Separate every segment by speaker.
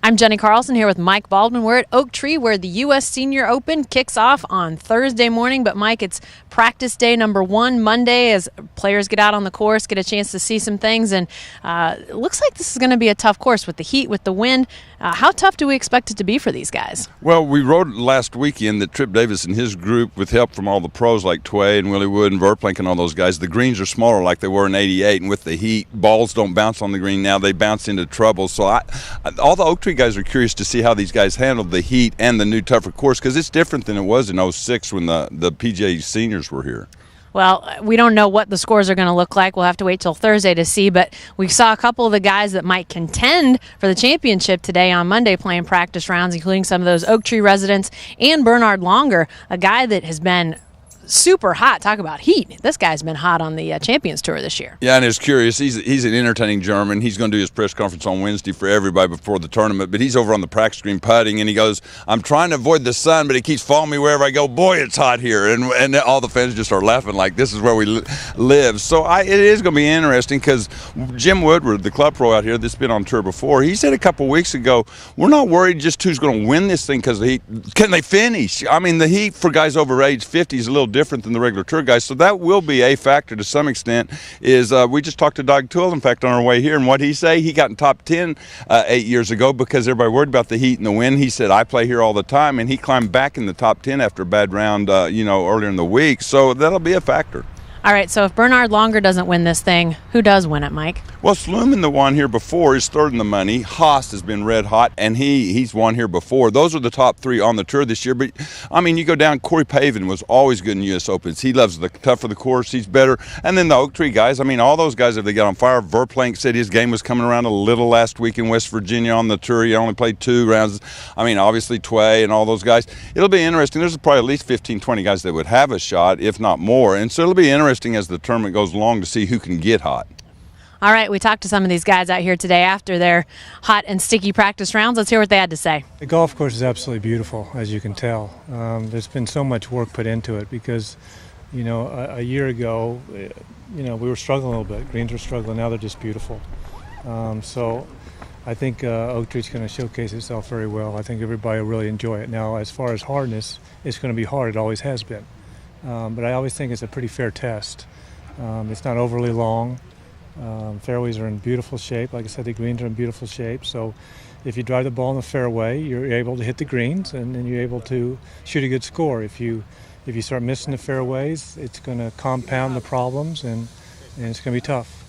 Speaker 1: I'm Jenni Carlson here with Mike Baldwin. We're at Oak Tree where the U.S. Senior Open kicks off on Thursday morning. But, Mike, it's practice day number 1 Monday as players get out on the course, get a chance to see some things. And it looks like this is going to be a tough course with the heat, with the wind. How tough do we expect it to be for these guys?
Speaker 2: Well, we wrote last weekend that Trip Davis and his group, with help from all the pros like Tway and Willie Wood and Verplank and all those guys, the greens are smaller like they were in '88. And with the heat, balls don't bounce on the green now. They bounce into trouble. So all the Oak Tree guys are curious to see how these guys handled the heat and the new tougher course, because it's different than it was in '06 when the PGA seniors were here.
Speaker 1: Well, we don't know what the scores are going to look like. We'll have to wait till Thursday to see. But we saw a couple of the guys that might contend for the championship today on Monday playing practice rounds, including some of those Oak Tree residents and Bernhard Langer, a guy that has been super hot. Talk about heat. This guy's been hot on the Champions Tour this year.
Speaker 2: Yeah, and it's curious. He's an entertaining German. He's going to do his press conference on Wednesday for everybody before the tournament, but he's over on the practice green putting, and he goes, I'm trying to avoid the sun, but it keeps following me wherever I go. Boy, it's hot here. And all the fans just are laughing like this is where we live. So it is going to be interesting, because Jim Woodward, the club pro out here that's been on tour before, he said a couple weeks ago, we're not worried just who's going to win this thing because of the heat. Can they finish? I mean, the heat for guys over age 50 is a little different than the regular tour guys, so that will be a factor to some extent. We just talked to Doug Toole, in fact, on our way here, and what he say? He got in top 10 8 years ago because everybody worried about the heat and the wind. He said, I play here all the time, and he climbed back in the top 10 after a bad round, earlier in the week, so that'll be a factor.
Speaker 1: All right, so if Bernhard Langer doesn't win this thing, who does win it, Mike?
Speaker 2: Well, Sluman, the one here before, is third in the money. Haas has been red hot, and he's won here before. Those are the top three on the tour this year. But, I mean, you go down, Corey Pavin was always good in U.S. Opens. He loves the tougher the course. He's better. And then the Oak Tree guys, I mean, all those guys, if they get on fire, Verplank said his game was coming around a little last week in West Virginia on the tour. He only played 2 rounds. I mean, obviously, Tway and all those guys. It'll be interesting. There's probably at least 15, 20 guys that would have a shot, if not more. And so it'll be interesting as the tournament goes along to see who can get hot.
Speaker 1: All right, we talked to some of these guys out here today after their hot and sticky practice rounds. Let's hear what they had to say.
Speaker 3: The golf course is absolutely beautiful, as you can tell. There's been so much work put into it because, a year ago, we were struggling a little bit. Greens were struggling. Now they're just beautiful. So I think Oak Tree's going to showcase itself very well. I think everybody will really enjoy it. Now, as far as hardness, it's going to be hard. It always has been. But I always think it's a pretty fair test. It's not overly long. Fairways are in beautiful shape. Like I said, the greens are in beautiful shape. So if you drive the ball in the fairway, you're able to hit the greens, and then you're able to shoot a good score. If you start missing the fairways, it's going to compound the problems, and it's going to be tough.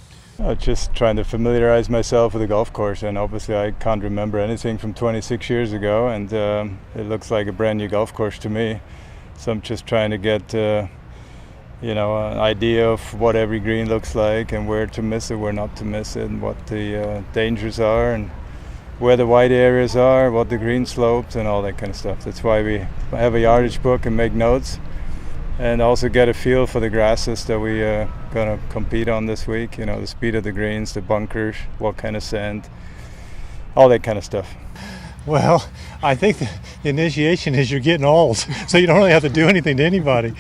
Speaker 4: Just trying to familiarize myself with the golf course, and obviously I can't remember anything from 26 years ago, and it looks like a brand new golf course to me. So I'm just trying to get an idea of what every green looks like and where to miss it, where not to miss it, and what the dangers are, and where the wide areas are, what the green slopes, and all that kind of stuff. That's why we have a yardage book and make notes, and also get a feel for the grasses that we are going to compete on this week. The speed of the greens, the bunkers, what kind of sand, all that kind of stuff.
Speaker 3: Well, I think the initiation is you're getting old, so you don't really have to do anything to anybody.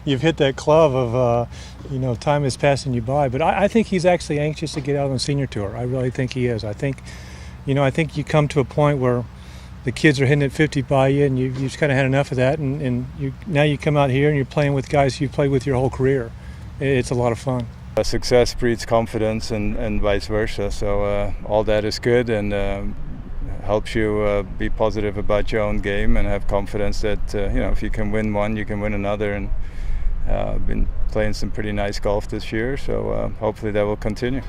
Speaker 3: You've hit that club of, time is passing you by. But I think he's actually anxious to get out on the senior tour. I really think he is. I think you come to a point where the kids are hitting at 50 by you, and you've just kind of had enough of that. And now you come out here and you're playing with guys you've played with your whole career. It's a lot of fun.
Speaker 4: Success breeds confidence, and vice versa. So all that is good, and helps you be positive about your own game and have confidence that if you can win one, you can win another. And I've been playing some pretty nice golf this year, so hopefully that will continue.